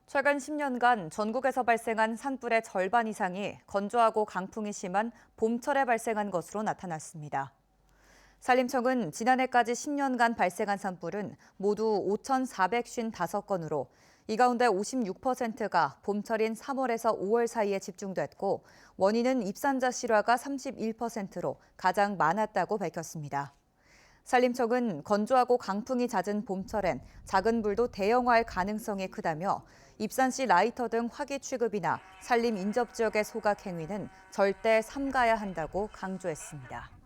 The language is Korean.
최근 10년간 전국에서 발생한 산불의 절반 이상이 건조하고 강풍이 심한 봄철에 발생한 것으로 나타났습니다. 산림청은 지난해까지 10년간 발생한 산불은 모두 5,455건으로 이 가운데 56%가 봄철인 3월에서 5월 사이에 집중됐고 원인은 입산자 실화가 31%로 가장 많았다고 밝혔습니다. 산림청은 건조하고 강풍이 잦은 봄철엔 작은 불도 대형화할 가능성이 크다며 입산 시 라이터 등 화기 취급이나 산림 인접 지역의 소각 행위는 절대 삼가야 한다고 강조했습니다.